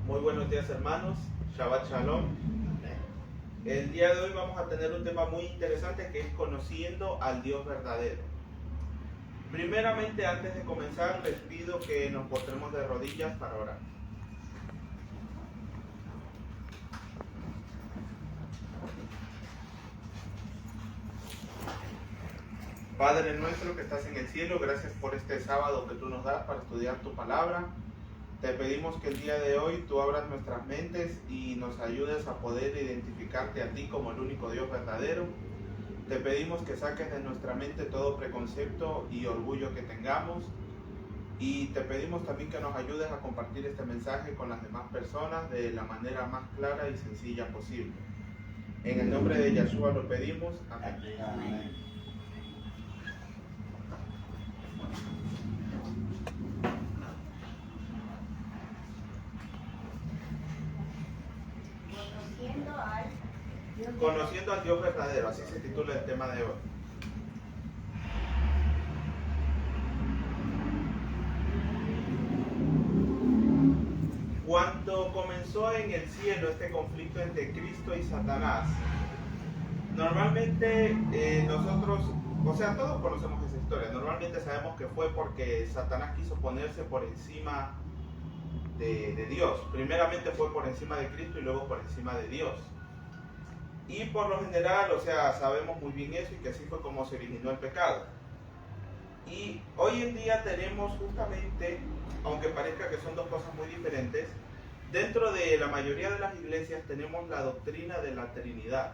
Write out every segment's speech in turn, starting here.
Muy buenos días, hermanos. Shabbat Shalom. El día de hoy vamos a tener un tema muy interesante que es conociendo al Dios verdadero. Primeramente, antes de comenzar, les pido que nos postremos de rodillas para orar. Padre nuestro que estás en el cielo, gracias por este sábado que tú nos das para estudiar tu palabra. Te pedimos que el día de hoy tú abras nuestras mentes y nos ayudes a poder identificarte a ti como el único Dios verdadero. Te pedimos que saques de nuestra mente todo preconcepto y orgullo que tengamos. Y te pedimos también que nos ayudes a compartir este mensaje con las demás personas de la manera más clara y sencilla posible. En el nombre de Yeshua lo pedimos. Amén. Amén. Conociendo al Dios verdadero, así se titula el tema de hoy. Cuando comenzó en el cielo este conflicto entre Cristo y Satanás, normalmente nosotros, todos conocemos esa historia, normalmente sabemos que fue porque Satanás quiso ponerse por encima de Dios. Primeramente fue por encima de Cristo y luego por encima de Dios. Y por lo general, sabemos muy bien eso y que así fue como se originó el pecado. Y hoy en día tenemos justamente, aunque parezca que son dos cosas muy diferentes, dentro de la mayoría de las iglesias tenemos la doctrina de la Trinidad.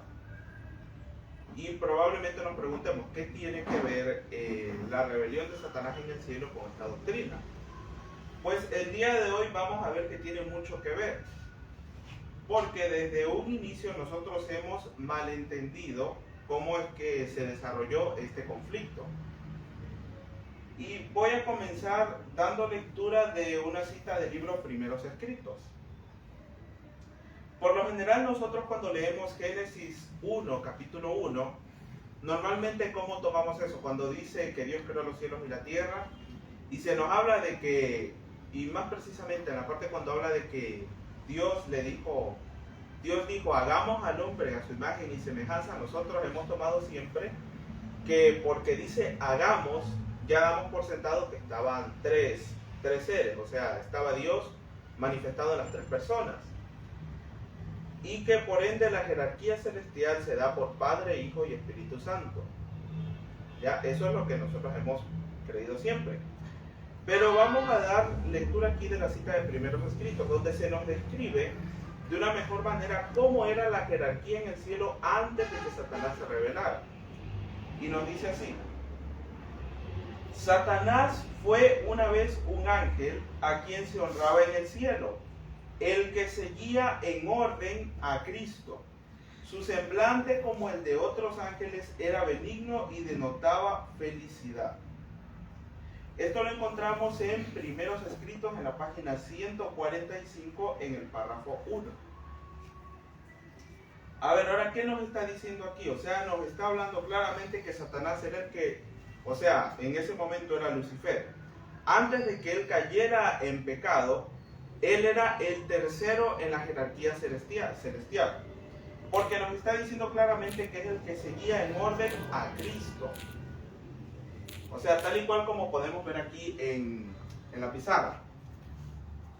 Y probablemente nos preguntemos, ¿qué tiene que ver la rebelión de Satanás en el cielo con esta doctrina? Pues el día de hoy vamos a ver que tiene mucho que ver. Porque desde un inicio nosotros hemos malentendido cómo es que se desarrolló este conflicto. Y voy a comenzar dando lectura de una cita del libro Primeros Escritos. Por lo general nosotros cuando leemos Génesis 1, capítulo 1, normalmente ¿cómo tomamos eso? Cuando dice que Dios creó los cielos y la tierra, y se nos habla de que, y más precisamente en la parte cuando habla de que Dios dijo, hagamos al hombre a su imagen y semejanza. Nosotros hemos tomado siempre que porque dice hagamos, ya damos por sentado que estaban tres seres, estaba Dios manifestado en las tres personas. Y que por ende la jerarquía celestial se da por Padre, Hijo y Espíritu Santo. Ya, eso es lo que nosotros hemos creído siempre. Pero vamos a dar lectura aquí de la cita de Primeros Escritos, donde se nos describe de una mejor manera cómo era la jerarquía en el cielo antes de que Satanás se revelara. Y nos dice así: Satanás fue una vez un ángel a quien se honraba en el cielo, el que seguía en orden a Cristo. Su semblante, como el de otros ángeles, era benigno y denotaba felicidad. Esto lo encontramos en Primeros Escritos en la página 145 en el párrafo 1. A ver, ahora, ¿qué nos está diciendo aquí? Nos está hablando claramente que Satanás era el que, en ese momento era Lucifer. Antes de que él cayera en pecado, él era el tercero en la jerarquía celestial. Porque nos está diciendo claramente que es el que seguía en orden a Cristo. Tal y cual como podemos ver aquí en la pizarra.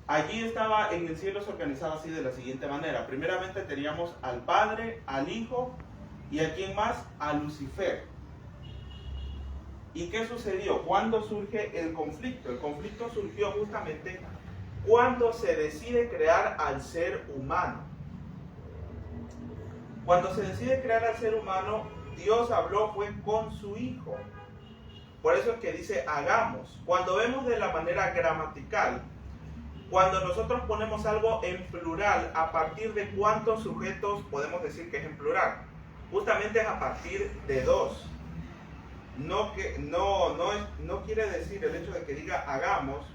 Allí estaba, en el cielo se organizaba así de la siguiente manera. Primeramente teníamos al Padre, al Hijo y a quién más, a Lucifer. ¿Y qué sucedió? ¿Cuándo surge el conflicto? El conflicto surgió justamente cuando se decide crear al ser humano. Cuando se decide crear al ser humano, Dios habló fue con su Hijo. Por eso es que dice hagamos. Cuando vemos de la manera gramatical, cuando nosotros ponemos algo en plural, ¿a partir de cuántos sujetos podemos decir que es en plural? Justamente es a partir de dos. No quiere decir el hecho de que diga hagamos,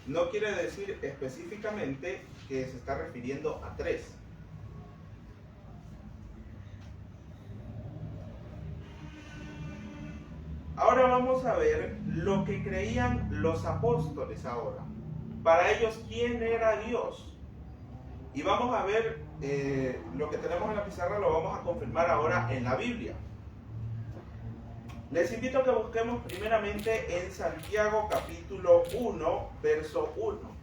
no quiere decir específicamente que se está refiriendo a tres. Ahora vamos a ver lo que creían los apóstoles ahora. Para ellos, ¿quién era Dios? Y vamos a ver lo que tenemos en la pizarra, lo vamos a confirmar ahora en la Biblia. Les invito a que busquemos primeramente en Santiago capítulo 1, verso 1.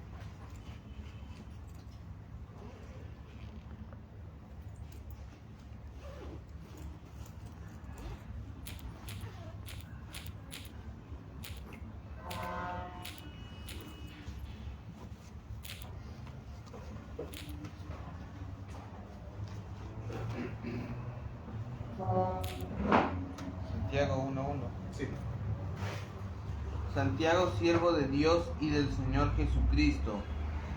Santiago 1:1. Sí. Santiago, siervo de Dios y del Señor Jesucristo,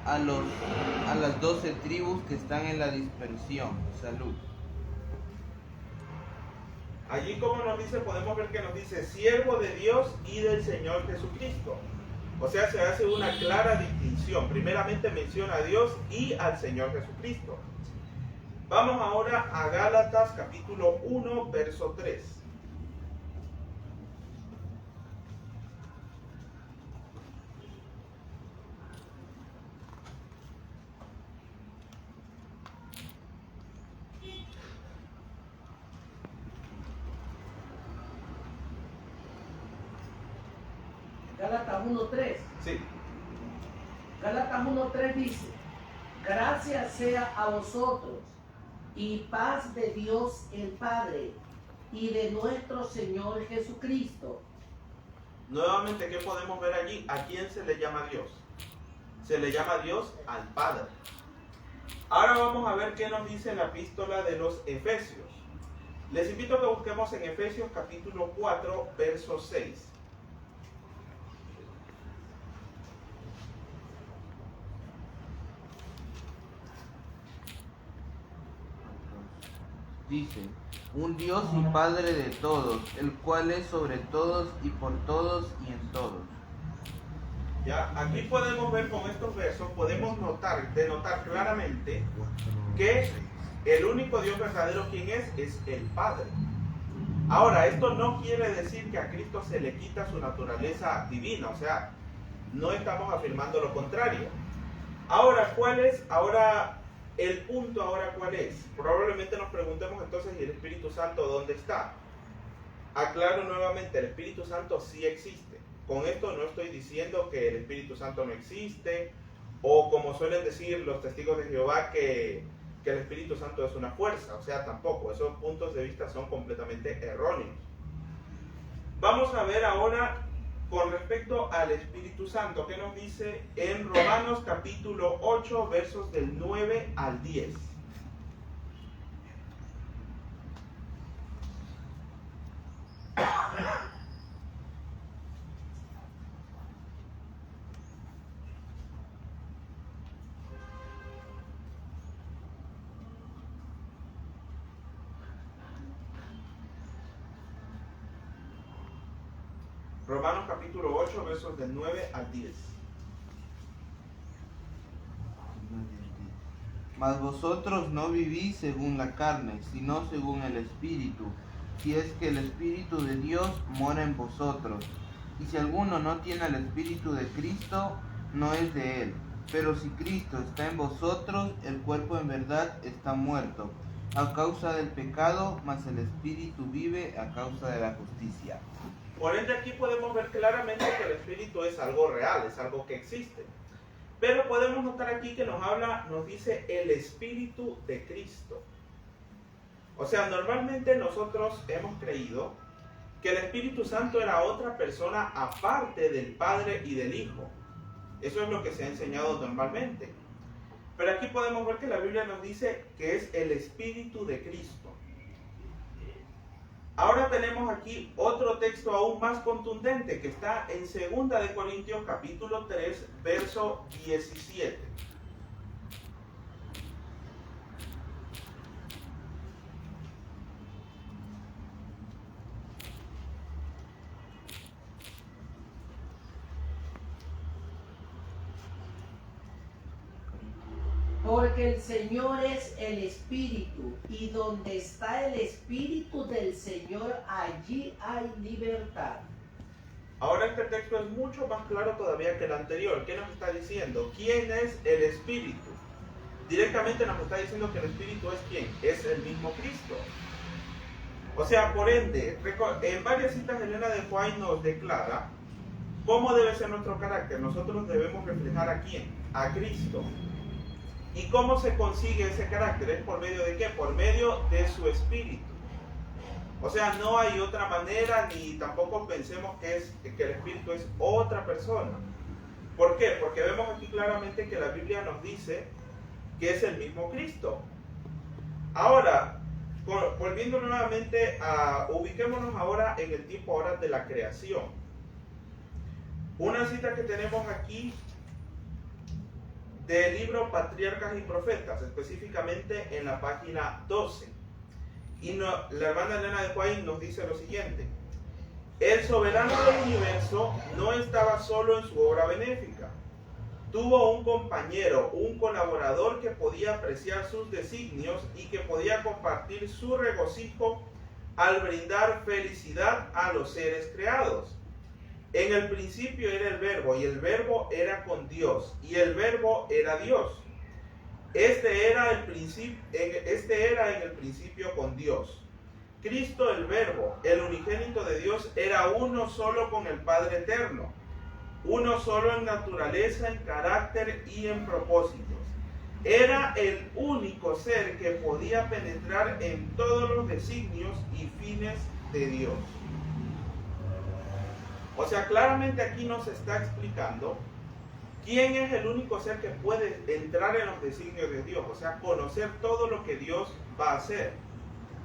a las 12 tribus que están en la dispersión. Salud. Allí, como nos dice, podemos ver que nos dice siervo de Dios y del Señor Jesucristo. O sea, se hace una clara distinción. Primeramente menciona a Dios y al Señor Jesucristo. Vamos ahora a Gálatas capítulo 1, verso 3. Gálatas 1:3. Sí. Gálatas 1:3 dice: gracias sea a vosotros y paz de Dios el Padre y de nuestro Señor Jesucristo. Nuevamente, ¿qué podemos ver allí? ¿A quién se le llama Dios? Se le llama Dios al Padre. Ahora vamos a ver qué nos dice la epístola de los Efesios. Les invito a que busquemos en Efesios capítulo 4, verso 6. Dice: un Dios y Padre de todos, el cual es sobre todos y por todos y en todos. Ya, aquí podemos ver con estos versos, podemos denotar claramente que el único Dios verdadero, ¿quién es? Es el Padre. Ahora, esto no quiere decir que a Cristo se le quita su naturaleza divina, o sea, no estamos afirmando lo contrario. Ahora, ¿cuál es? El punto ahora, ¿cuál es? Probablemente nos preguntemos entonces, ¿y el Espíritu Santo dónde está? Aclaro nuevamente, el Espíritu Santo sí existe. Con esto no estoy diciendo que el Espíritu Santo no existe, o como suelen decir los testigos de Jehová, que el Espíritu Santo es una fuerza. O sea, tampoco, esos puntos de vista son completamente erróneos. Vamos a ver ahora con respecto al Espíritu Santo, ¿qué nos dice en Romanos capítulo 8, versos del 9 al 10? Romanos capítulo 8, versos del 9 al 10. Mas vosotros no vivís según la carne, sino según el Espíritu, si es que el Espíritu de Dios mora en vosotros. Y si alguno no tiene al Espíritu de Cristo, no es de él. Pero si Cristo está en vosotros, el cuerpo en verdad está muerto a causa del pecado, mas el Espíritu vive a causa de la justicia. Por ende, aquí podemos ver claramente que el Espíritu es algo real, es algo que existe. Pero podemos notar aquí que nos dice el Espíritu de Cristo. O sea, normalmente nosotros hemos creído que el Espíritu Santo era otra persona aparte del Padre y del Hijo. Eso es lo que se ha enseñado normalmente. Pero aquí podemos ver que la Biblia nos dice que es el Espíritu de Cristo. Ahora tenemos aquí otro texto aún más contundente que está en 2 de Corintios capítulo 3, verso 17. Porque el Señor es el Espíritu, y donde está el Espíritu del Señor, allí hay libertad. Ahora este texto es mucho más claro todavía que el anterior. ¿Qué nos está diciendo? ¿Quién es el Espíritu? directamente nos está diciendo que el Espíritu es ¿quién? Es el mismo Cristo. O sea, por ende, en varias citas Elena de White nos declara cómo debe ser nuestro carácter. Nosotros debemos reflejar ¿a quién? A Cristo. ¿Y cómo se consigue ese carácter? ¿Es por medio de qué? Por medio de su Espíritu. O sea, no hay otra manera, ni tampoco pensemos que el Espíritu es otra persona. ¿Por qué? Porque vemos aquí claramente que la Biblia nos dice que es el mismo Cristo. Ahora, volviendo nuevamente ubiquémonos ahora en el tiempo ahora de la creación. Una cita que tenemos aquí del libro Patriarcas y Profetas, específicamente en la página 12. Y la hermana Elena de White nos dice lo siguiente: el soberano del universo no estaba solo en su obra benéfica. Tuvo un compañero, un colaborador que podía apreciar sus designios y que podía compartir su regocijo al brindar felicidad a los seres creados. En el principio era el Verbo, y el Verbo era con Dios, y el Verbo era Dios. Este era en el principio con Dios. Cristo, el Verbo, el unigénito de Dios, era uno solo con el Padre eterno. Uno solo en naturaleza, en carácter y en propósitos. Era el único ser que podía penetrar en todos los designios y fines de Dios. O sea, claramente aquí nos está explicando quién es el único ser que puede entrar en los designios de Dios. O sea, conocer todo lo que Dios va a hacer.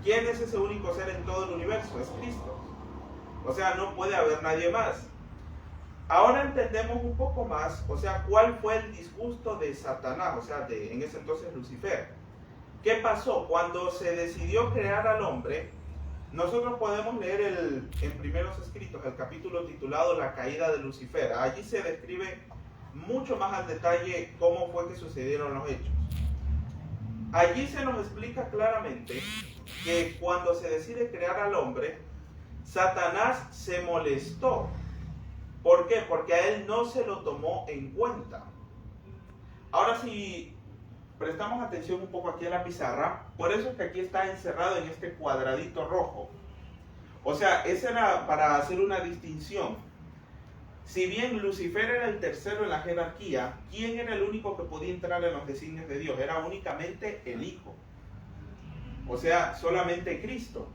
¿Quién es ese único ser en todo el universo? Es Cristo. O sea, no puede haber nadie más. Ahora entendemos un poco más, o sea, cuál fue el disgusto de Satanás, o sea, en ese entonces Lucifer. ¿Qué pasó? Cuando se decidió crear al hombre, nosotros podemos leer en primeros escritos el capítulo titulado La caída de Lucifer. Allí se describe mucho más al detalle cómo fue que sucedieron los hechos. Allí se nos explica claramente que cuando se decide crear al hombre, Satanás se molestó. ¿Por qué? Porque a él no se lo tomó en cuenta. Ahora si prestamos atención un poco aquí a la pizarra, por eso es que aquí está encerrado en este cuadradito rojo. O sea, esa era para hacer una distinción. Si bien Lucifer era el tercero en la jerarquía, ¿quién era el único que podía entrar en los designios de Dios? Era únicamente el Hijo. O sea, solamente Cristo.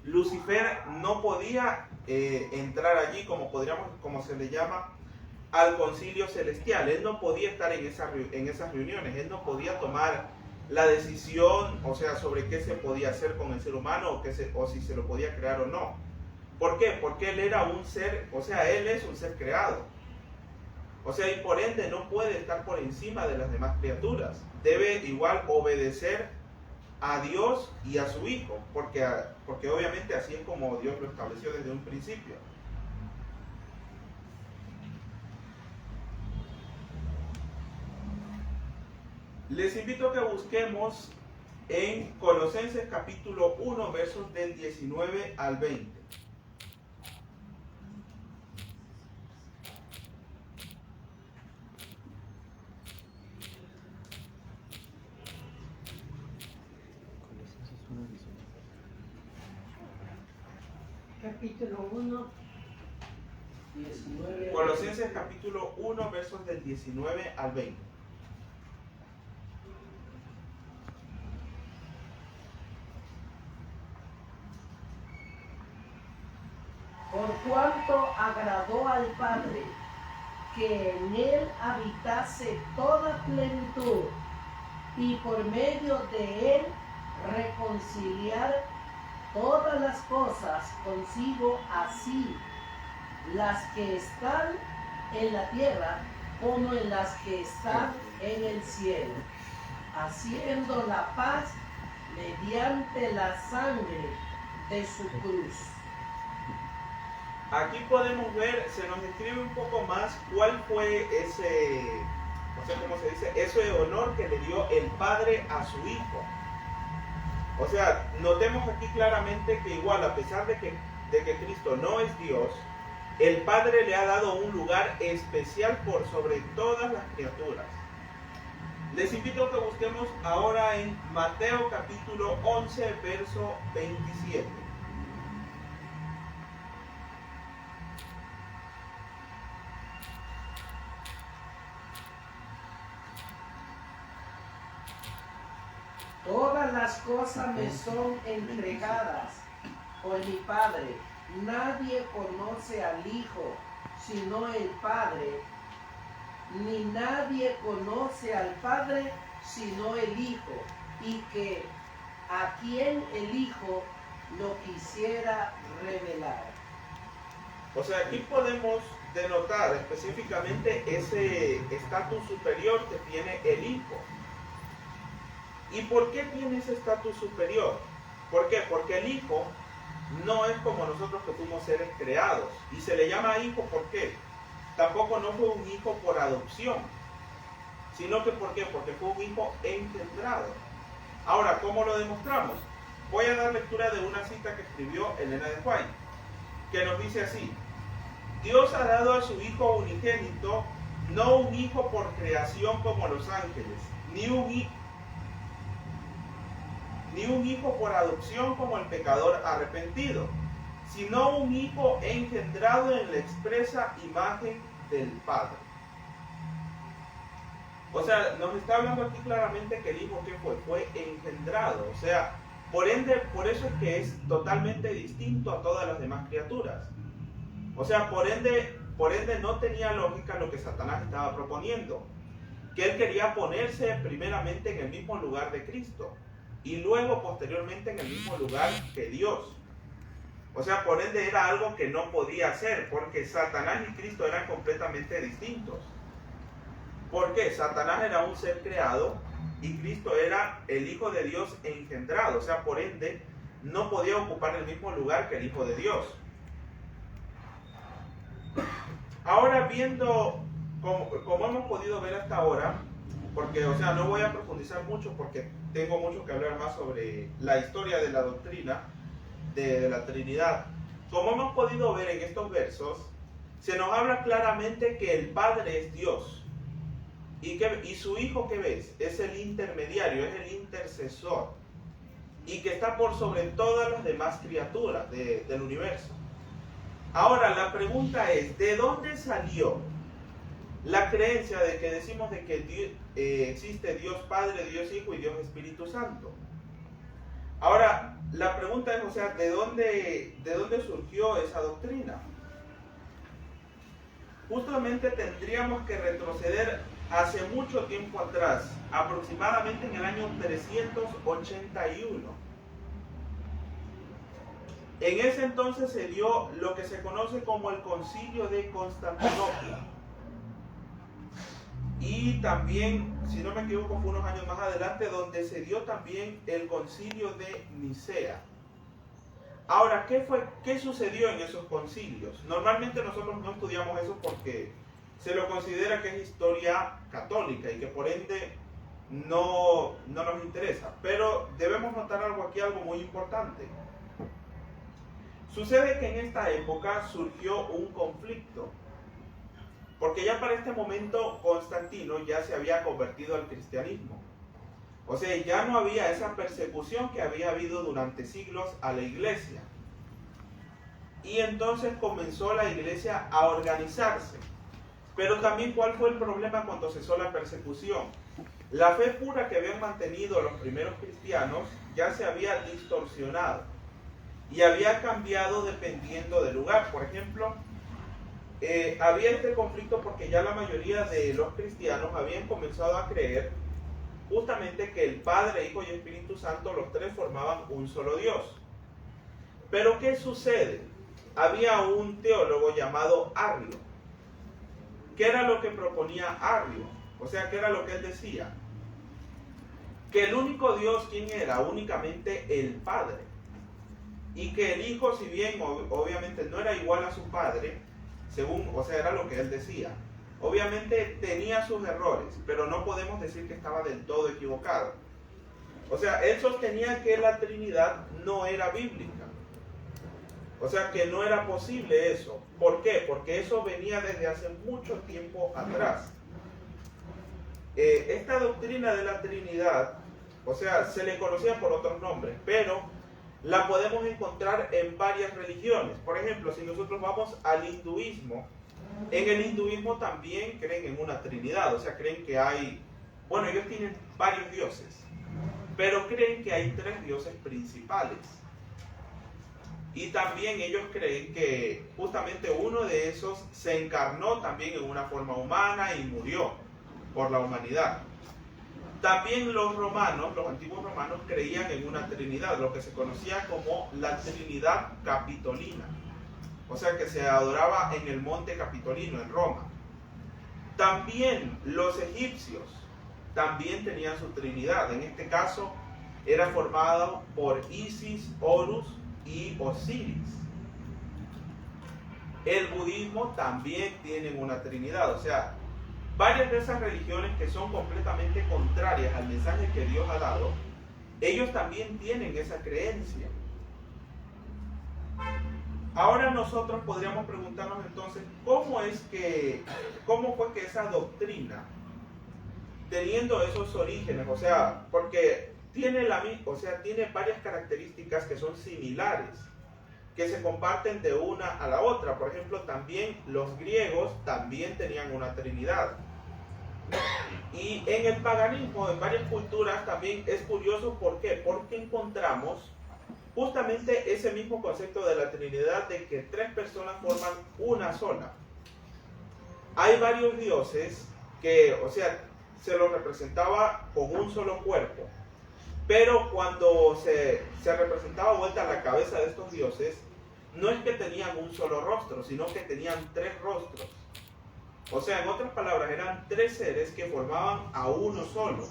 Lucifer no podía entrar allí, como se le llama, al concilio celestial. Él no podía estar en esas reuniones. Él no podía tomar la decisión, o sea, sobre qué se podía hacer con el ser humano o si se lo podía crear o no. ¿Por qué? Porque él era un ser, o sea, él es un ser creado. O sea, y por ende no puede estar por encima de las demás criaturas. Debe igual obedecer a Dios y a su Hijo, porque obviamente así es como Dios lo estableció desde un principio. Les invito a que busquemos en Colosenses capítulo 1, versos del 19 al 20. Capítulo 1, 19. Colosenses capítulo 1, versos del 19 al 20. Por cuanto agradó al Padre que en él habitase toda plenitud, y por medio de él reconciliar todas las cosas consigo, así las que están en la tierra como en las que están en el cielo, haciendo la paz mediante la sangre de su cruz. Aquí podemos ver, se nos describe un poco más cuál fue ese, no sé cómo se dice, ese honor que le dio el Padre a su Hijo. O sea, notemos aquí claramente que igual, a pesar de que Cristo no es Dios, el Padre le ha dado un lugar especial por sobre todas las criaturas. Les invito a que busquemos ahora en Mateo capítulo 11, verso 27. Todas las cosas me son entregadas por mi Padre. Nadie conoce al Hijo sino el Padre, ni nadie conoce al Padre sino el Hijo, y que a quien el Hijo lo quisiera revelar. O sea, aquí podemos denotar específicamente ese estatus superior que tiene el Hijo. ¿Y por qué tiene ese estatus superior? ¿Por qué? Porque el Hijo no es como nosotros que fuimos seres creados. Y se le llama Hijo, ¿por qué? Tampoco no fue un hijo por adopción, sino que ¿por qué? Porque fue un hijo engendrado. Ahora, ¿cómo lo demostramos? Voy a dar lectura de una cita que escribió Elena de White, que nos dice así: Dios ha dado a su Hijo unigénito, no un hijo por creación como los ángeles, ni un hijo por adopción como el pecador arrepentido, sino un hijo engendrado en la expresa imagen del Padre. O sea, nos está hablando aquí claramente que el Hijo que fue engendrado. O sea, por ende, por eso es que es totalmente distinto a todas las demás criaturas. O sea, por ende no tenía lógica lo que Satanás estaba proponiendo, que él quería ponerse primeramente en el mismo lugar de Cristo y luego posteriormente en el mismo lugar que Dios. O sea, por ende era algo que no podía hacer, porque Satanás y Cristo eran completamente distintos. ¿Por qué? Satanás era un ser creado y Cristo era el Hijo de Dios engendrado. O sea, por ende, no podía ocupar el mismo lugar que el Hijo de Dios. Ahora, viendo como hemos podido ver hasta ahora, porque, o sea, no voy a profundizar mucho porque tengo mucho que hablar más sobre la historia de la doctrina de la Trinidad. Como hemos podido ver en estos versos, se nos habla claramente que el Padre es Dios y su Hijo, ¿qué ves? Es el intermediario, es el intercesor, y que está por sobre todas las demás criaturas del universo. Ahora la pregunta es, ¿de dónde salió la creencia de que decimos de que existe Dios Padre, Dios Hijo y Dios Espíritu Santo? Ahora, la pregunta es, o sea, ¿de dónde surgió esa doctrina? Justamente tendríamos que retroceder hace mucho tiempo atrás, aproximadamente en el año 381. En ese entonces se dio lo que se conoce como el Concilio de Constantinopla. Y también, si no me equivoco, fue unos años más adelante donde se dio también el Concilio de Nicea. Ahora, ¿qué sucedió en esos concilios? Normalmente nosotros no estudiamos eso porque se lo considera que es historia católica y que por ende no nos interesa. Pero debemos notar algo aquí, algo muy importante. Sucede que en esta época surgió un conflicto, porque ya para este momento Constantino ya se había convertido al cristianismo. O sea, ya no había esa persecución que había habido durante siglos a la iglesia. Y entonces comenzó la iglesia a organizarse. Pero también, ¿cuál fue el problema cuando cesó la persecución? La fe pura que habían mantenido los primeros cristianos ya se había distorsionado y había cambiado dependiendo del lugar. Por ejemplo, había este conflicto porque ya la mayoría de los cristianos habían comenzado a creer justamente que el Padre, Hijo y Espíritu Santo, los tres formaban un solo Dios. Pero ¿qué sucede? Había un teólogo llamado Arrio. ¿Qué era lo que proponía Arrio? O sea, ¿qué era lo que él decía? Que el único Dios, ¿quién era? Únicamente el Padre. Y que el Hijo, si bien obviamente no era igual a su Padre, o sea, era lo que él decía. Obviamente tenía sus errores, pero no podemos decir que estaba del todo equivocado. O sea, él sostenía que la Trinidad no era bíblica. O sea, que no era posible eso. ¿Por qué? Porque eso venía desde hace mucho tiempo atrás. esta doctrina de la Trinidad, o sea, se le conocía por otros nombres, pero la podemos encontrar en varias religiones. Por ejemplo, si nosotros vamos al hinduismo, en el hinduismo también creen en una Trinidad, o sea, creen que hay, bueno, ellos tienen varios dioses, pero creen que hay 3 dioses principales. Y también ellos creen que justamente uno de esos se encarnó también en una forma humana y murió por la humanidad. También los romanos, los antiguos romanos, creían en una Trinidad, lo que se conocía como la Trinidad Capitolina. O sea, que se adoraba en el monte Capitolino, en Roma. También los egipcios también tenían su Trinidad. En este caso, era formado por Isis, Horus y Osiris. El budismo también tiene una Trinidad. O sea, varias de esas religiones que son completamente contrarias al mensaje que Dios ha dado, ellos también tienen esa creencia. Ahora nosotros podríamos preguntarnos entonces, ¿cómo fue que esa doctrina, teniendo esos orígenes, o sea, porque tiene varias características que son similares, que se comparten de una a la otra? Por ejemplo, también los griegos también tenían una Trinidad. Y en el paganismo, en varias culturas también es curioso. ¿Por qué? Porque encontramos justamente ese mismo concepto de la Trinidad, de que 3 personas forman una sola. Hay varios dioses que, o sea, se los representaba con un solo cuerpo, pero cuando se representaba vuelta la cabeza de estos dioses, no es que tenían un solo rostro, sino que tenían 3 rostros. O sea, en otras palabras, eran 3 seres que formaban a uno solo.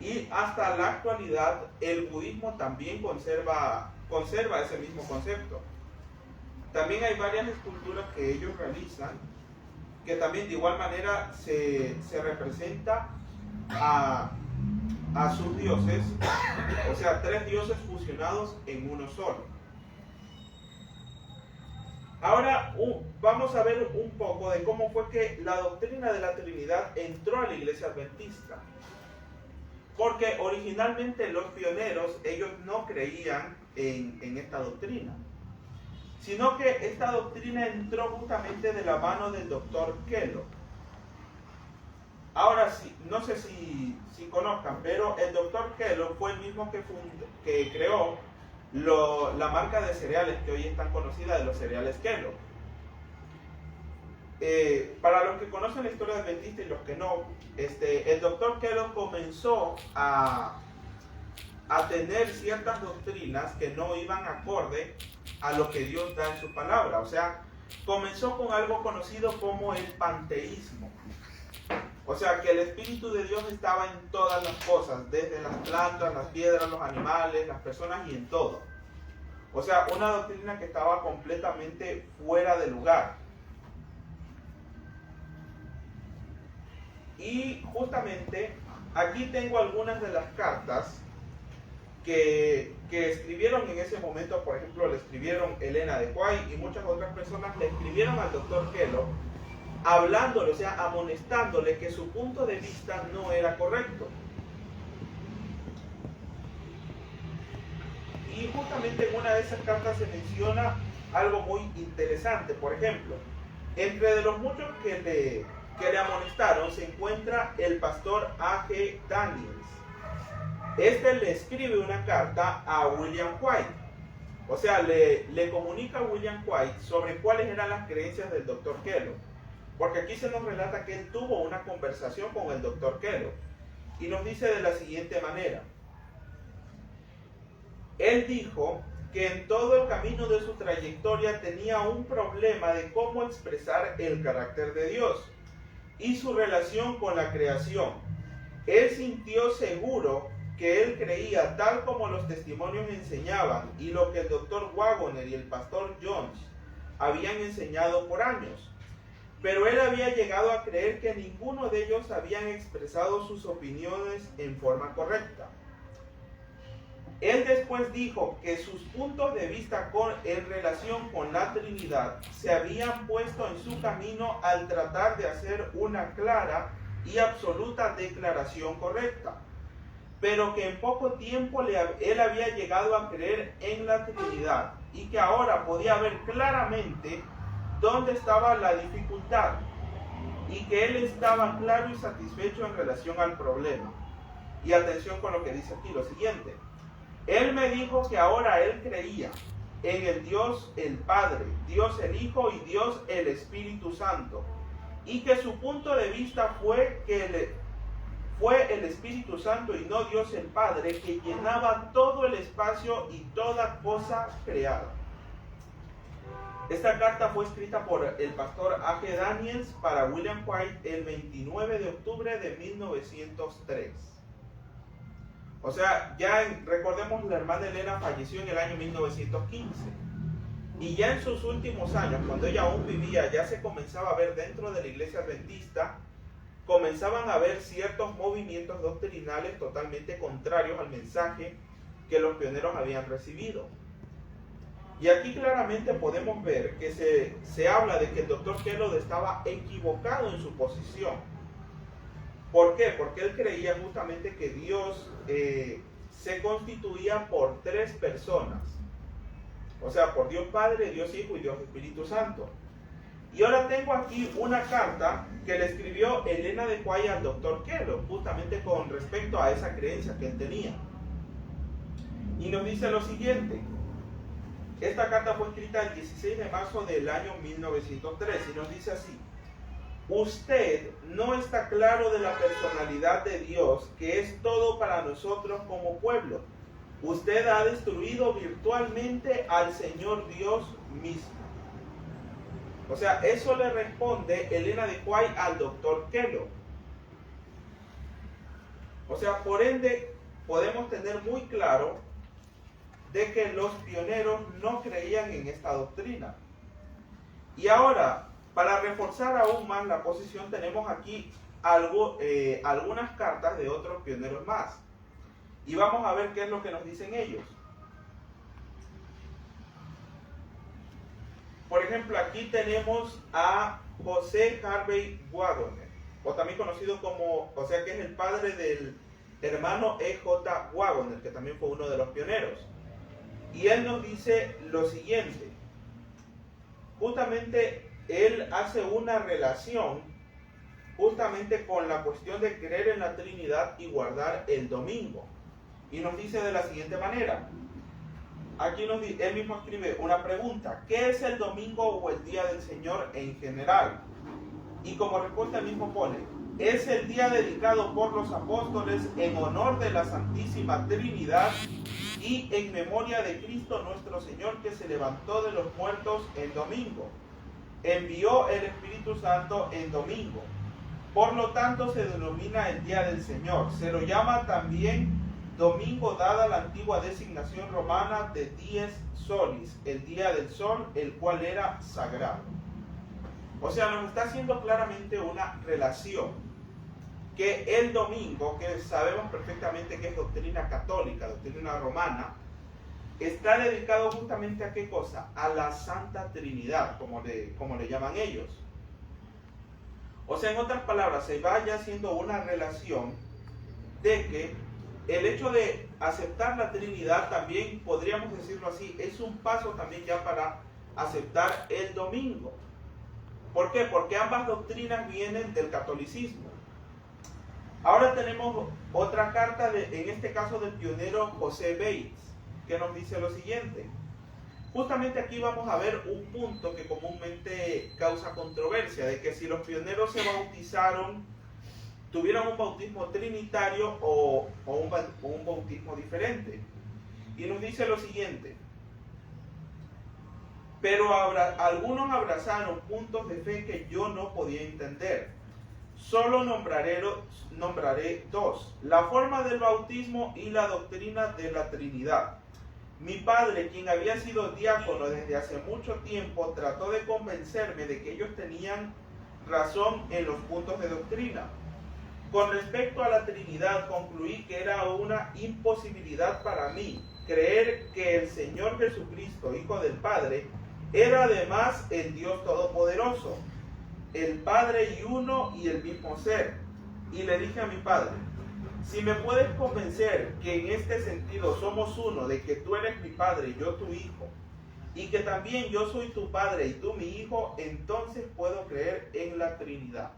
Y hasta la actualidad el budismo también conserva ese mismo concepto. También hay varias esculturas que ellos realizan que también de igual manera se representa a sus dioses, o sea, 3 dioses fusionados en uno solo. Ahora vamos a ver un poco de cómo fue que la doctrina de la Trinidad entró a la Iglesia Adventista. Porque originalmente los pioneros, ellos no creían en esta doctrina, sino que esta doctrina entró justamente de la mano del Dr. Kellogg. Ahora sí, no sé si conozcan, pero el Dr. Kellogg fue el mismo que creó la marca de cereales que hoy es tan conocida, de los cereales Kellogg. Para los que conocen la historia adventista y los que no, el Dr. Kellogg comenzó a tener ciertas doctrinas que no iban acorde a lo que Dios da en su palabra. O sea, comenzó con algo conocido como el panteísmo. O sea, que el Espíritu de Dios estaba en todas las cosas, desde las plantas, las piedras, los animales, las personas y en todo. O sea, una doctrina que estaba completamente fuera de lugar. Y justamente aquí tengo algunas de las cartas que escribieron en ese momento. Por ejemplo, le escribieron Elena de White y muchas otras personas le escribieron al Dr. Kellogg, hablándole, o sea, amonestándole que su punto de vista no era correcto. Y justamente en una de esas cartas se menciona algo muy interesante. Por ejemplo, entre de los muchos que le amonestaron se encuentra el pastor A.G. Daniels. Este le escribe una carta a William White. O sea, le comunica a William White sobre cuáles eran las creencias del Dr. Kellogg. Porque aquí se nos relata que él tuvo una conversación con el Dr. Kellogg. Y nos dice de la siguiente manera. Él dijo que en todo el camino de su trayectoria tenía un problema de cómo expresar el carácter de Dios y su relación con la creación. Él sintió seguro que él creía tal como los testimonios enseñaban y lo que el Dr. Waggoner y el pastor Jones habían enseñado por años. Pero él había llegado a creer que ninguno de ellos habían expresado sus opiniones en forma correcta. Él después dijo que sus puntos de vista en relación con la Trinidad se habían puesto en su camino al tratar de hacer una clara y absoluta declaración correcta, pero que en poco tiempo él había llegado a creer en la Trinidad y que ahora podía ver claramente dónde estaba la dificultad y que él estaba claro y satisfecho en relación al problema. Y atención con lo que dice aquí, lo siguiente: él me dijo que ahora él creía en el Dios el Padre, Dios el Hijo y Dios el Espíritu Santo, y que su punto de vista fue que fue el Espíritu Santo y no Dios el Padre que llenaba todo el espacio y toda cosa creada. Esta carta fue escrita por el pastor A.G. Daniels para William White el 29 de octubre de 1903. O sea, recordemos, la hermana Elena falleció en el año 1915. Y ya en sus últimos años, cuando ella aún vivía, ya se comenzaba a ver dentro de la iglesia adventista, comenzaban a haber ciertos movimientos doctrinales totalmente contrarios al mensaje que los pioneros habían recibido. Y aquí claramente podemos ver que se habla de que el doctor Kellogg estaba equivocado en su posición. ¿Por qué? Porque él creía justamente que Dios se constituía por tres personas. O sea, por Dios Padre, Dios Hijo y Dios Espíritu Santo. Y ahora tengo aquí una carta que le escribió Elena de White al doctor Kellogg, justamente con respecto a esa creencia que él tenía. Y nos dice lo siguiente. Esta carta fue escrita el 16 de marzo del año 1903 y nos dice así: usted no está claro de la personalidad de Dios, que es todo para nosotros como pueblo. Usted ha destruido virtualmente al Señor Dios mismo. O sea, eso le responde Elena de White al doctor Kellogg. O sea, por ende, podemos tener muy claro de que los pioneros no creían en esta doctrina. Y ahora, para reforzar aún más la posición, tenemos aquí algunas cartas de otros pioneros más. Y vamos a ver qué es lo que nos dicen ellos. Por ejemplo, aquí tenemos a José Harvey Waggoner, o también conocido como, o sea, que es el padre del hermano E.J. Waggoner, que también fue uno de los pioneros. Y él nos dice lo siguiente. Justamente él hace una relación justamente con la cuestión de creer en la Trinidad y guardar el domingo. Y nos dice de la siguiente manera. Aquí él mismo escribe una pregunta: ¿qué es el domingo o el día del Señor en general? Y como respuesta él mismo pone: es el día dedicado por los apóstoles en honor de la Santísima Trinidad y en memoria de Cristo nuestro Señor, que se levantó de los muertos en domingo. Envió el Espíritu Santo en domingo. Por lo tanto se denomina el día del Señor. Se lo llama también domingo, dada la antigua designación romana de dies solis, el día del sol, el cual era sagrado. O sea, nos está haciendo claramente una relación. Que el domingo, que sabemos perfectamente que es doctrina católica, doctrina romana, está dedicado justamente a ¿qué cosa? A la Santa Trinidad, como le llaman ellos. O sea, en otras palabras, se vaya haciendo una relación de que el hecho de aceptar la Trinidad también, podríamos decirlo así, es un paso también ya para aceptar el domingo. ¿Por qué? Porque ambas doctrinas vienen del catolicismo. Ahora tenemos otra carta, en este caso del pionero José Bates, que nos dice lo siguiente. Justamente aquí vamos a ver un punto que comúnmente causa controversia, de que si los pioneros se bautizaron, tuvieron un bautismo trinitario o un bautismo diferente. Y nos dice lo siguiente: pero algunos abrazaron puntos de fe que yo no podía entender. Solo nombraré dos: la forma del bautismo y la doctrina de la Trinidad. Mi padre, quien había sido diácono desde hace mucho tiempo, trató de convencerme de que ellos tenían razón en los puntos de doctrina. Con respecto a la Trinidad, concluí que era una imposibilidad para mí creer que el Señor Jesucristo, Hijo del Padre, era además el Dios Todopoderoso, el Padre y uno y el mismo ser. y le dije a mi padre, si me puedes convencer que en este sentido somos uno, de que tú eres mi padre y yo tu hijo, y que también yo soy tu padre y tú mi hijo, entonces puedo creer en la Trinidad.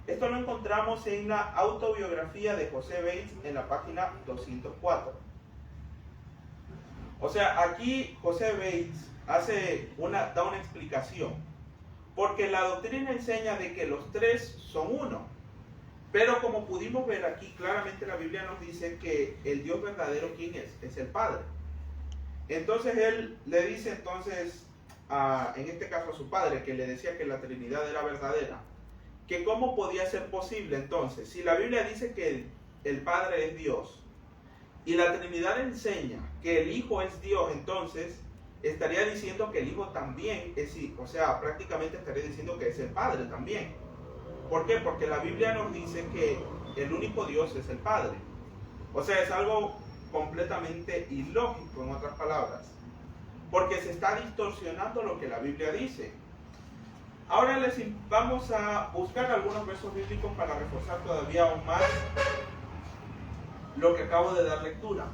Esto lo encontramos en la autobiografía de José Bates en la página 204. O sea, aquí José Bates da una explicación, porque la doctrina enseña de que los tres son uno, pero como pudimos ver aquí, claramente la Biblia nos dice que el Dios verdadero, ¿quién es? Es el Padre. Entonces él le dice en este caso a su padre, que le decía que la Trinidad era verdadera, que cómo podía ser posible entonces, si la Biblia dice que el Padre es Dios, y la Trinidad enseña que el Hijo es Dios, entonces estaría diciendo que el Hijo también es, o sea, prácticamente estaría diciendo que es el Padre también. ¿Por qué? Porque la Biblia nos dice que el único Dios es el Padre. O sea, es algo completamente ilógico, en otras palabras, porque se está distorsionando lo que la Biblia dice. Ahora vamos a buscar algunos versos bíblicos para reforzar todavía aún más lo que acabo de dar lectura.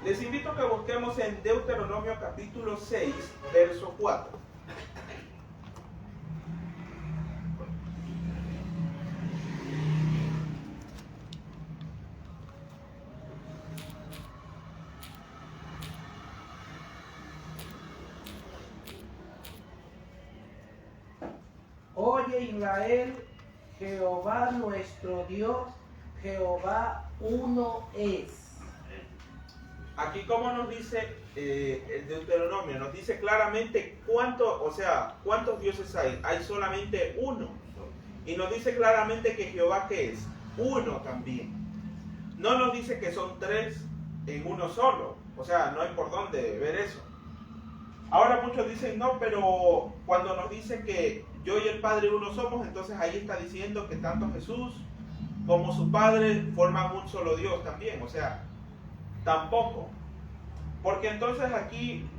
Les invito a que busquemos en Deuteronomio capítulo 6, verso 4. Oye Israel, Jehová nuestro Dios, Jehová uno es. Aquí, como nos dice el Deuteronomio, nos dice claramente cuántos dioses hay. Hay solamente uno. Y nos dice claramente que Jehová, ¿qué es? Uno también. No nos dice que son tres en uno solo. O sea, no hay por dónde ver eso. Ahora muchos dicen, no, pero cuando nos dice que yo y el Padre uno somos, entonces ahí está diciendo que tanto Jesús como su Padre forman un solo Dios también. O sea, tampoco. Porque entonces aquí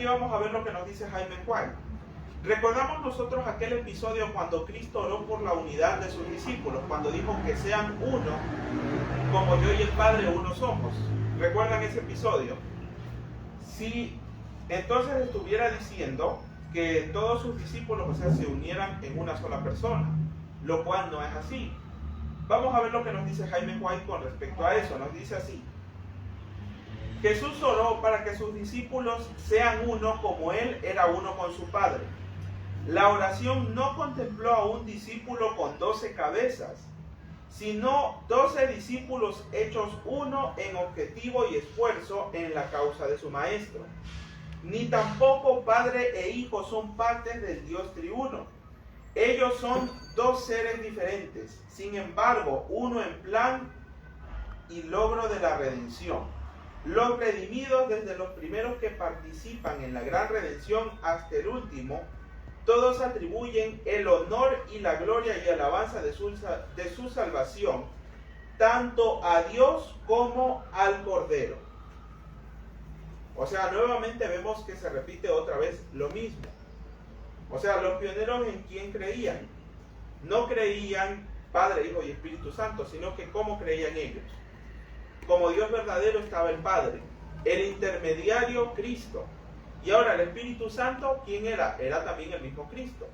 vamos a ver lo que nos dice Jaime White. Recordamos nosotros aquel episodio cuando Cristo oró por la unidad de sus discípulos, cuando dijo que sean uno, como yo y el Padre uno somos. ¿Recuerdan ese episodio? Si entonces estuviera diciendo que todos sus discípulos, o sea, se unieran en una sola persona, lo cual no es así. Vamos a ver lo que nos dice Jaime White con respecto a eso. Nos dice así: Jesús oró para que sus discípulos sean uno como Él era uno con su Padre. La oración no contempló a un discípulo con 12 cabezas, sino 12 discípulos hechos uno en objetivo y esfuerzo en la causa de su Maestro. Ni tampoco Padre e Hijo son partes del Dios triuno. Ellos son dos seres diferentes, sin embargo, uno en plan y logro de la redención. Los redimidos, desde los primeros que participan en la gran redención hasta el último, todos atribuyen el honor y la gloria y alabanza de su salvación, tanto a Dios como al Cordero. O sea, nuevamente vemos que se repite otra vez lo mismo. O sea, los pioneros, ¿en quién creían? No creían Padre, Hijo y Espíritu Santo, sino que ¿cómo creían ellos? Como Dios verdadero estaba el Padre, el intermediario Cristo. Y ahora el Espíritu Santo, ¿quién era? Era también el mismo Cristo.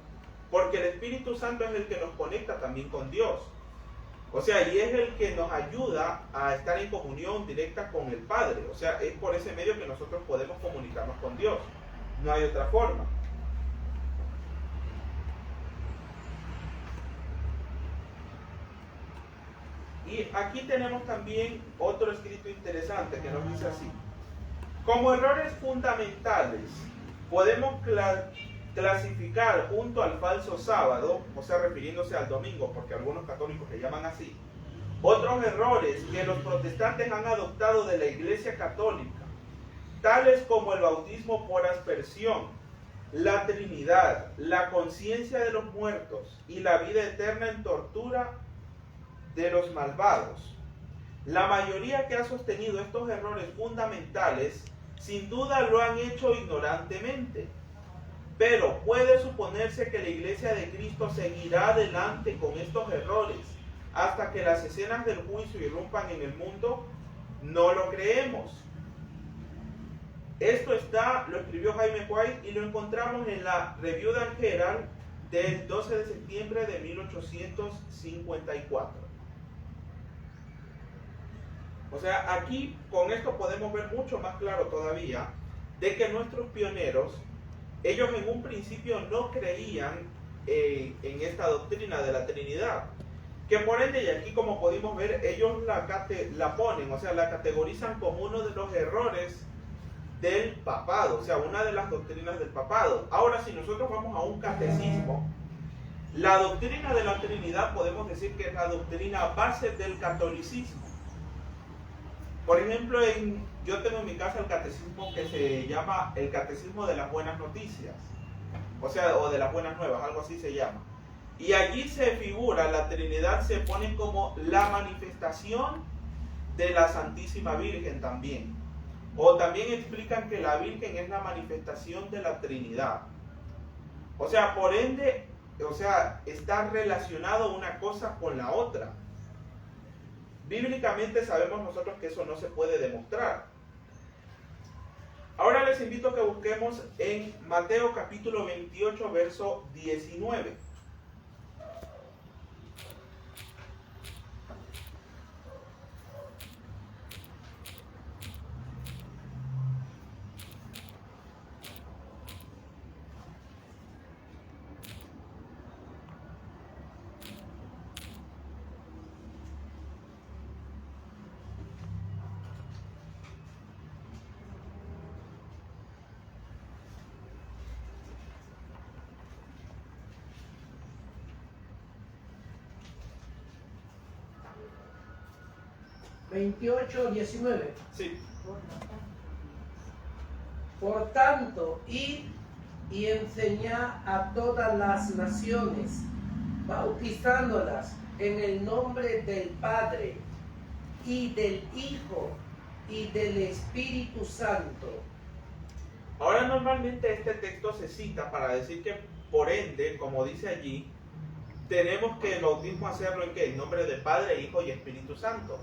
Porque el Espíritu Santo es el que nos conecta también con Dios. O sea, y es el que nos ayuda a estar en comunión directa con el Padre. O sea, es por ese medio que nosotros podemos comunicarnos con Dios. No hay otra forma. Y aquí tenemos también otro escrito interesante que nos dice así: como errores fundamentales podemos clasificar junto al falso sábado, o sea, refiriéndose al domingo, porque algunos católicos le llaman así, otros errores que los protestantes han adoptado de la Iglesia Católica, tales como el bautismo por aspersión, la Trinidad, la conciencia de los muertos y la vida eterna en tortura de los malvados. La mayoría que ha sostenido estos errores fundamentales, sin duda lo han hecho ignorantemente. Pero puede suponerse que la iglesia de Cristo seguirá adelante con estos errores hasta que las escenas del juicio irrumpan en el mundo. No lo creemos. Esto lo escribió Jaime White y lo encontramos en la Review and Herald del 12 de septiembre de 1854. O sea, aquí con esto podemos ver mucho más claro todavía de que nuestros pioneros, ellos en un principio no creían en esta doctrina de la Trinidad, que por ende, y aquí como pudimos ver, ellos la ponen, o sea, la categorizan como uno de los errores del papado, o sea, una de las doctrinas del papado. Ahora, si nosotros vamos a un catecismo, la doctrina de la Trinidad podemos decir que es la doctrina base del catolicismo. Por ejemplo, yo tengo en mi casa el catecismo que se llama el Catecismo de las Buenas Noticias, o sea, o de las Buenas Nuevas, algo así se llama. Y allí se figura, la Trinidad se pone como la manifestación de la Santísima Virgen también. O también explican que la Virgen es la manifestación de la Trinidad. O sea, por ende, o sea, está relacionado una cosa con la otra. Bíblicamente sabemos nosotros que eso no se puede demostrar. Ahora les invito a que busquemos en Mateo capítulo 28, verso 19. (28:19). Sí. Por tanto, id y enseñad a todas las naciones, bautizándolas en el nombre del Padre, y del Hijo, y del Espíritu Santo. Ahora normalmente este texto se cita para decir que por ende, como dice allí, tenemos que el bautismo hacerlo en ¿qué? En nombre del Padre, Hijo y Espíritu Santo.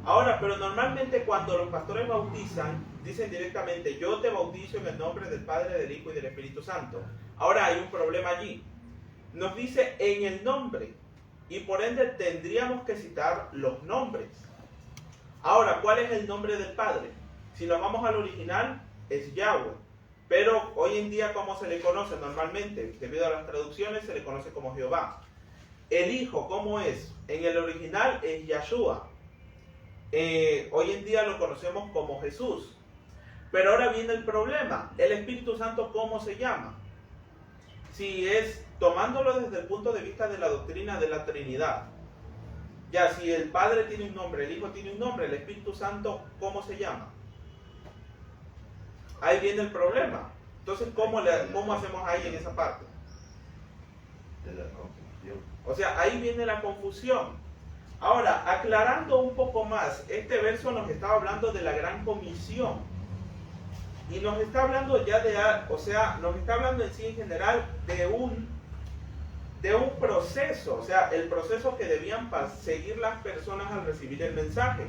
Ahora, pero normalmente cuando los pastores bautizan, dicen directamente, yo te bautizo en el nombre del Padre, del Hijo y del Espíritu Santo. Ahora hay un problema allí. Nos dice en el nombre, y por ende tendríamos que citar los nombres. Ahora, ¿cuál es el nombre del Padre? Si nos vamos al original, es Yahweh. Pero hoy en día, ¿cómo se le conoce normalmente? Debido a las traducciones, se le conoce como Jehová. El Hijo, ¿cómo es? En el original es Yahshua. Hoy en día lo conocemos como Jesús. Pero ahora viene el problema. El Espíritu Santo, ¿cómo se llama? Si es tomándolo desde el punto de vista de la doctrina de la Trinidad. Ya, si el Padre tiene un nombre, el Hijo tiene un nombre, el Espíritu Santo, ¿cómo se llama? Ahí viene el problema. Entonces, ¿cómo hacemos ahí en esa parte? De la confusión. O sea, ahí viene la confusión. Ahora, aclarando un poco más, este verso nos está hablando de la gran comisión. Y nos está hablando ya nos está hablando en sí en general de un proceso, o sea, el proceso que debían seguir las personas al recibir el mensaje.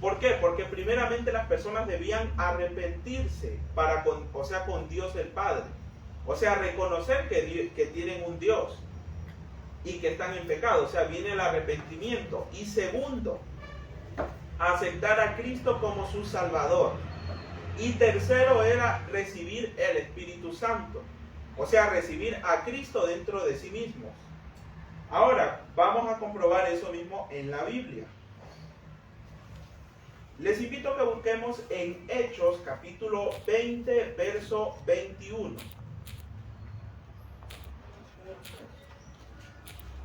¿Por qué? Porque primeramente las personas debían arrepentirse con Dios el Padre. O sea, reconocer que tienen un Dios y que están en pecado, o sea, viene el arrepentimiento. Y segundo, aceptar a Cristo como su Salvador. Y tercero era recibir el Espíritu Santo, o sea, recibir a Cristo dentro de sí mismos. Ahora, vamos a comprobar eso mismo en la Biblia. Les invito a que busquemos en Hechos capítulo 20, verso 21.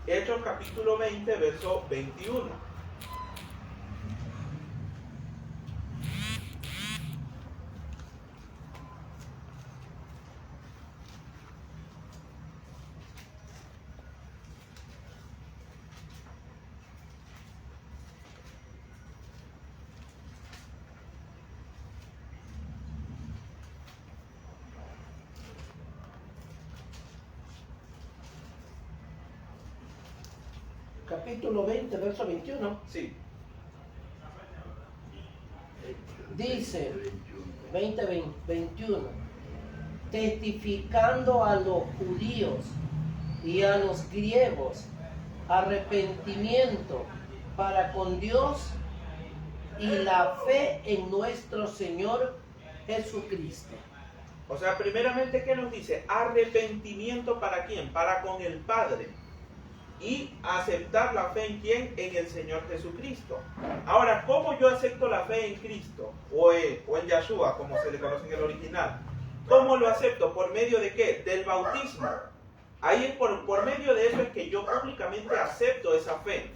Hechos capítulo 20, verso 21. capítulo 20, verso 21. Sí. Dice 21, testificando a los judíos y a los griegos arrepentimiento para con Dios y la fe en nuestro Señor Jesucristo. O sea, primeramente, ¿qué nos dice? Arrepentimiento ¿para quién? Para con el Padre. Y aceptar la fe en quién? En el Señor Jesucristo. Ahora, ¿cómo yo acepto la fe en Cristo? O en Yahshua, como se le conoce en el original. ¿Cómo lo acepto? ¿Por medio de qué? Del bautismo. Ahí es por medio de eso es que yo públicamente acepto esa fe.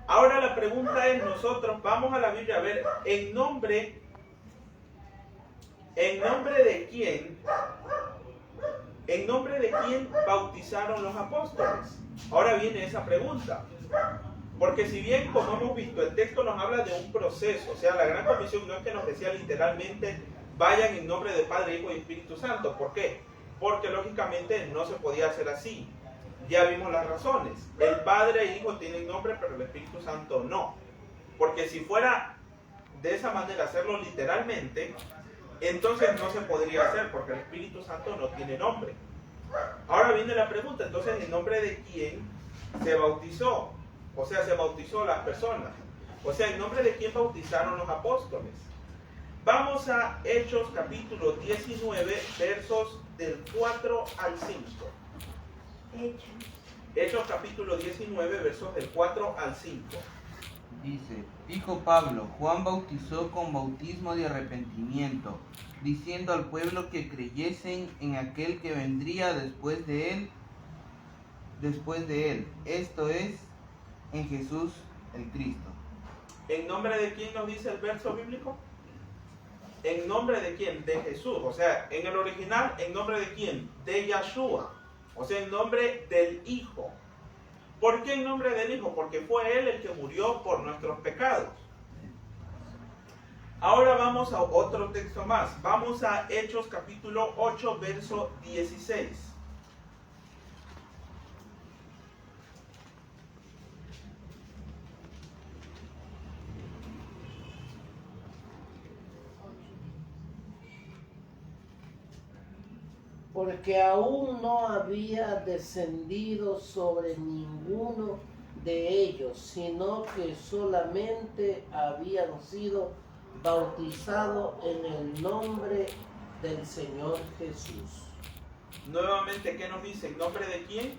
Ahora la pregunta es, nosotros vamos a la Biblia a ver, ¿en nombre de quién? ¿En nombre de quién bautizaron los apóstoles? Ahora viene esa pregunta. Porque si bien, como hemos visto, el texto nos habla de un proceso, o sea, la Gran Comisión no es que nos decía literalmente, vayan en nombre del Padre, Hijo y Espíritu Santo. ¿Por qué? Porque lógicamente no se podía hacer así. Ya vimos las razones. El Padre e Hijo tienen nombre, pero el Espíritu Santo no. Porque si fuera de esa manera, hacerlo literalmente, entonces no se podría hacer, porque el Espíritu Santo no tiene nombre. Ahora viene la pregunta, entonces, ¿en nombre de quién se bautizó? O sea, se bautizó las personas. O sea, ¿en nombre de quién bautizaron los apóstoles? Vamos a Hechos capítulo 19, versos del 4 al 5. Hechos capítulo 19, versos del 4 al 5. Dice, dijo Pablo, Juan bautizó con bautismo de arrepentimiento, diciendo al pueblo que creyesen en aquel que vendría después de él, esto es, en Jesús el Cristo. ¿En nombre de quién nos dice el verso bíblico? ¿En nombre de quién? De Jesús. O sea, en el original, ¿en nombre de quién? De Yahshua. O sea, en nombre del Hijo. ¿Por qué en nombre del Hijo? Porque fue Él el que murió por nuestros pecados. Ahora vamos a otro texto más. Vamos a Hechos capítulo 8, verso 16. Porque aún no había descendido sobre ninguno de ellos, sino que solamente habían sido bautizados en el nombre del Señor Jesús. Nuevamente, ¿qué nos dice? ¿En nombre de quién?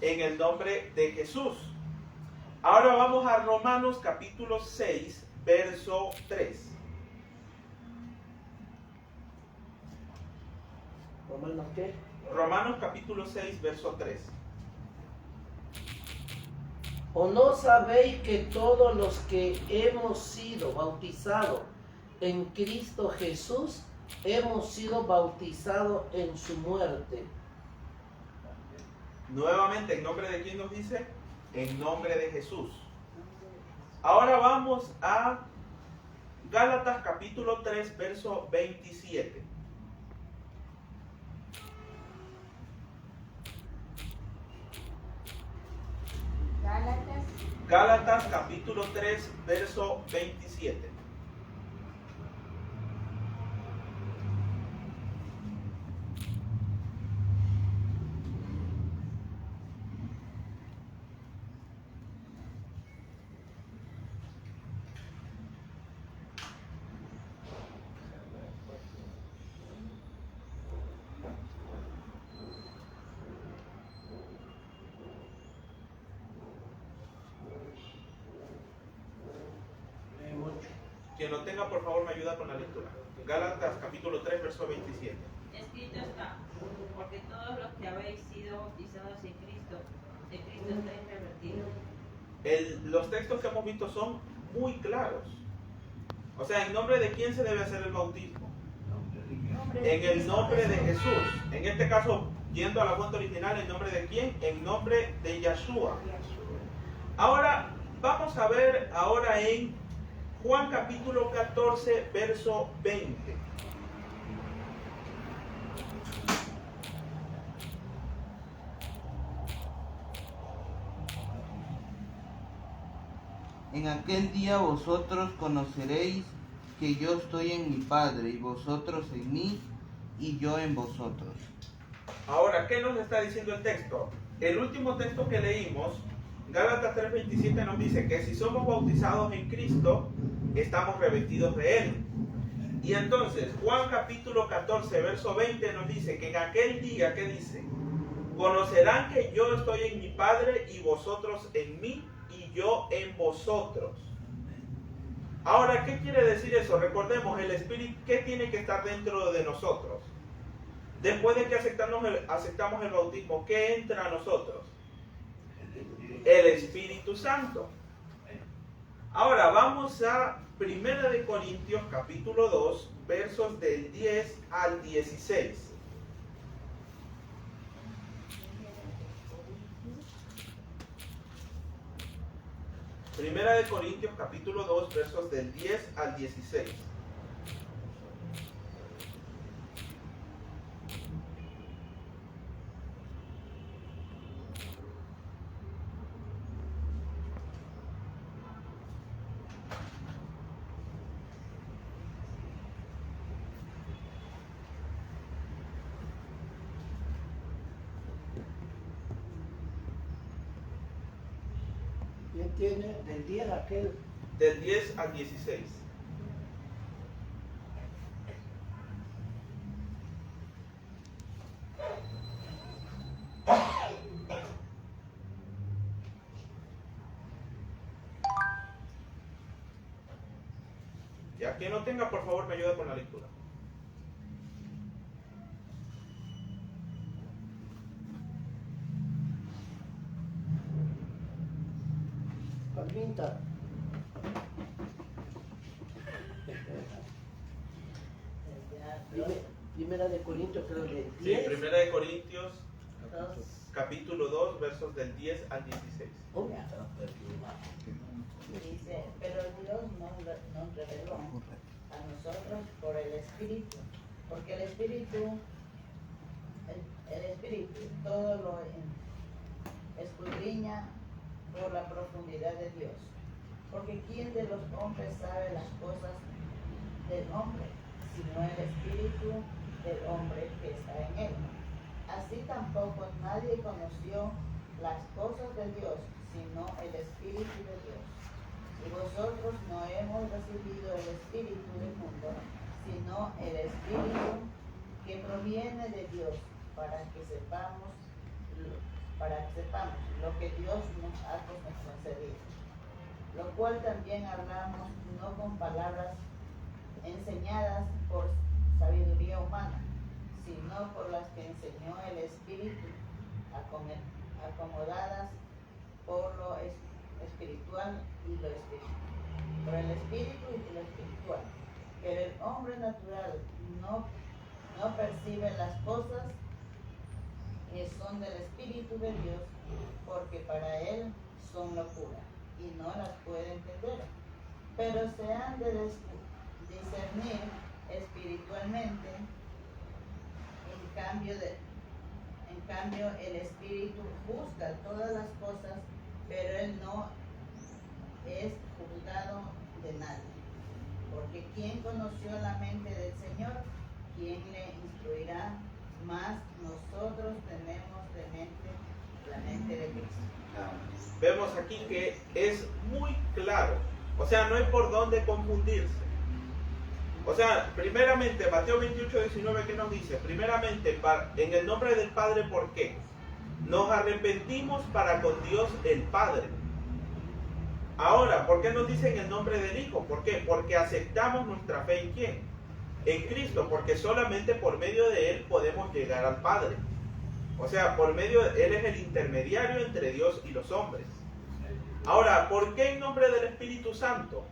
En el nombre de Jesús. Ahora vamos a Romanos capítulo 6, verso 3. ¿Romanos qué? Romanos capítulo 6, verso 3. ¿O no sabéis que todos los que hemos sido bautizados en Cristo Jesús, hemos sido bautizados en su muerte? Nuevamente, ¿en nombre de quién nos dice? En nombre de Jesús. Ahora vamos a Gálatas capítulo 3, verso 27. Gálatas capítulo 3, verso 27. Quien lo tenga, por favor, me ayuda con la lectura. Gálatas capítulo 3, verso 27. Escrito está, porque todos los que habéis sido bautizados en Cristo, de Cristo estáis revestidos. Los textos que hemos visto son muy claros. O sea, ¿en nombre de quién se debe hacer el bautismo? En el nombre de Jesús. En este caso, yendo a la fuente original, ¿en nombre de quién? En nombre de Yahshua. Ahora, vamos a ver ahora en Juan capítulo 14, verso 20. En aquel día vosotros conoceréis que yo estoy en mi Padre, y vosotros en mí, y yo en vosotros. Ahora, ¿qué nos está diciendo el texto? El último texto que leímos, Gálatas 3:27, nos dice que si somos bautizados en Cristo, estamos revestidos de Él. Y entonces, Juan capítulo 14, verso 20 nos dice que en aquel día, ¿qué dice? Conocerán que yo estoy en mi Padre y vosotros en mí y yo en vosotros. Ahora, ¿qué quiere decir eso? Recordemos, el Espíritu, ¿qué tiene que estar dentro de nosotros? Después de que aceptamos el bautismo, ¿qué entra a nosotros? El Espíritu Santo. Ahora vamos a 1 de Corintios capítulo 2, versos del 10 al 16. Primera de Corintios capítulo 2, versos del 10 al 16. ¿Quién tiene del día de aquel? Del 10 al 16. Ya, quien no tenga, por favor, me ayuda con la lectura. Palmita. Primera de Corintios, creo que Sí, 10. Primera de Corintios capítulo 2, versos del 10 al 16. Oh, Dice, pero Dios nos reveló a nosotros por el Espíritu, porque el Espíritu todo lo escudriña por la profundidad de Dios. Porque ¿quién de los hombres sabe las cosas del hombre, sino el Espíritu del hombre que está en él? Así tampoco nadie conoció las cosas de Dios, sino el Espíritu de Dios. Y vosotros no hemos recibido el Espíritu del mundo, sino el Espíritu que proviene de Dios, para que sepamos lo que Dios nos ha concedido. Lo cual también hablamos no con palabras enseñadas por sabiduría humana, sino por las que enseñó el Espíritu, acomodadas por lo espiritual y lo espiritual. Por el Espíritu y lo espiritual. Pero el hombre natural no percibe las cosas que son del Espíritu de Dios, porque para él son locura y no las puede entender. Pero se han de discernir espiritualmente. En cambio, el Espíritu juzga todas las cosas, pero él no es juzgado de nadie. Porque ¿quién conoció la mente del Señor? ¿Quién le instruirá? Mas nosotros tenemos la mente de Cristo. Vemos aquí que es muy claro. O sea, no hay por dónde confundirse. O sea, primeramente, Mateo 28:19, ¿qué nos dice? Primeramente, en el nombre del Padre, ¿por qué? Nos arrepentimos para con Dios el Padre. Ahora, ¿por qué nos dice en el nombre del Hijo? ¿Por qué? Porque aceptamos nuestra fe en ¿quién? En Cristo, porque solamente por medio de Él podemos llegar al Padre. O sea, por medio de Él es el intermediario entre Dios y los hombres. Ahora, ¿por qué en nombre del Espíritu Santo?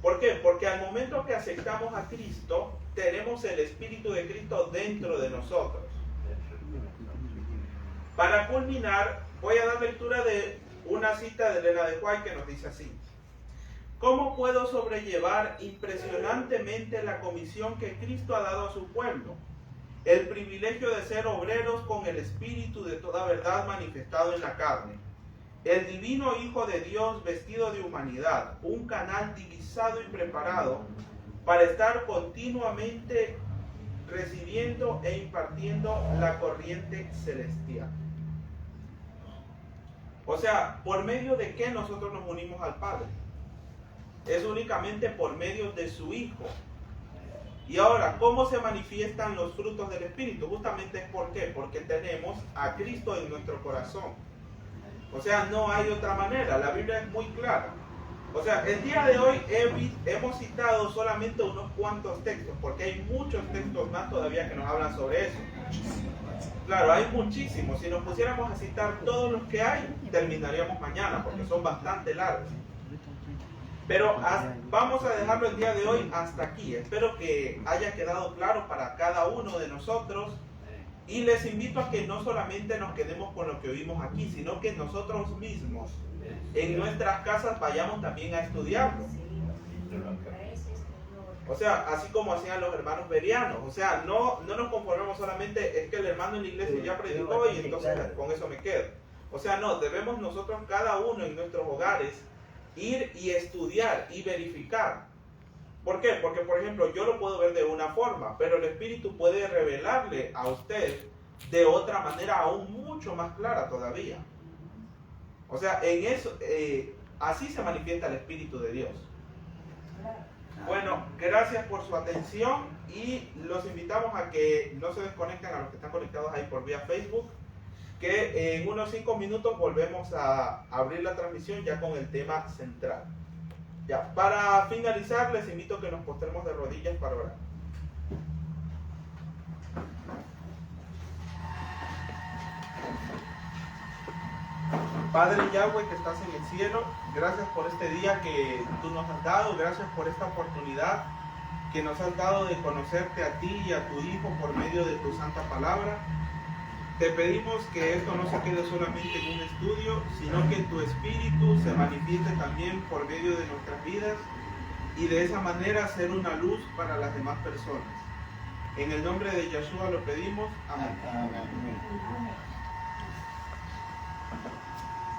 ¿Por qué? Porque al momento que aceptamos a Cristo, tenemos el Espíritu de Cristo dentro de nosotros. Para culminar, voy a dar lectura de una cita de Elena de White que nos dice así: ¿cómo puedo sobrellevar impresionantemente la comisión que Cristo ha dado a su pueblo? El privilegio de ser obreros con el Espíritu de toda verdad manifestado en la carne. el divino Hijo de Dios vestido de humanidad, un canal divisado y preparado para estar continuamente recibiendo e impartiendo la corriente celestial. O sea, ¿por medio de qué nosotros nos unimos al Padre? Es únicamente por medio de su Hijo. Y ahora, ¿cómo se manifiestan los frutos del Espíritu? Justamente es ¿por qué? Porque tenemos a Cristo en nuestro corazón. O sea, no hay otra manera. La Biblia es muy clara. O sea, el día de hoy hemos citado solamente unos cuantos textos, porque hay muchos textos más todavía que nos hablan sobre eso. Claro, hay muchísimos. Si nos pusiéramos a citar todos los que hay, terminaríamos mañana, porque son bastante largos. Pero vamos a dejarlo el día de hoy hasta aquí. Espero que haya quedado claro para cada uno de nosotros. Y les invito a que no solamente nos quedemos con lo que oímos aquí, sino que nosotros mismos en nuestras casas vayamos también a estudiarlo. O sea, así como hacían los hermanos berianos. O sea, no nos conformemos solamente, es que el hermano en la iglesia ya predicó y entonces con eso me quedo. O sea, no, debemos nosotros cada uno en nuestros hogares ir y estudiar y verificar. ¿Por qué? Porque, por ejemplo, yo lo puedo ver de una forma, pero el Espíritu puede revelarle a usted de otra manera aún mucho más clara todavía. O sea, en eso, así se manifiesta el Espíritu de Dios. Bueno, gracias por su atención y los invitamos a que no se desconecten a los que están conectados ahí por vía Facebook, que en unos 5 minutos volvemos a abrir la transmisión ya con el tema central. Ya, para finalizar les invito a que nos postremos de rodillas para orar. Padre Yahweh que estás en el cielo, gracias por este día que tú nos has dado, gracias por esta oportunidad que nos has dado de conocerte a ti y a tu Hijo por medio de tu santa palabra. Te pedimos que esto no se quede solamente en un estudio, sino que tu Espíritu se manifieste también por medio de nuestras vidas y de esa manera ser una luz para las demás personas. En el nombre de Yeshua lo pedimos. Amén.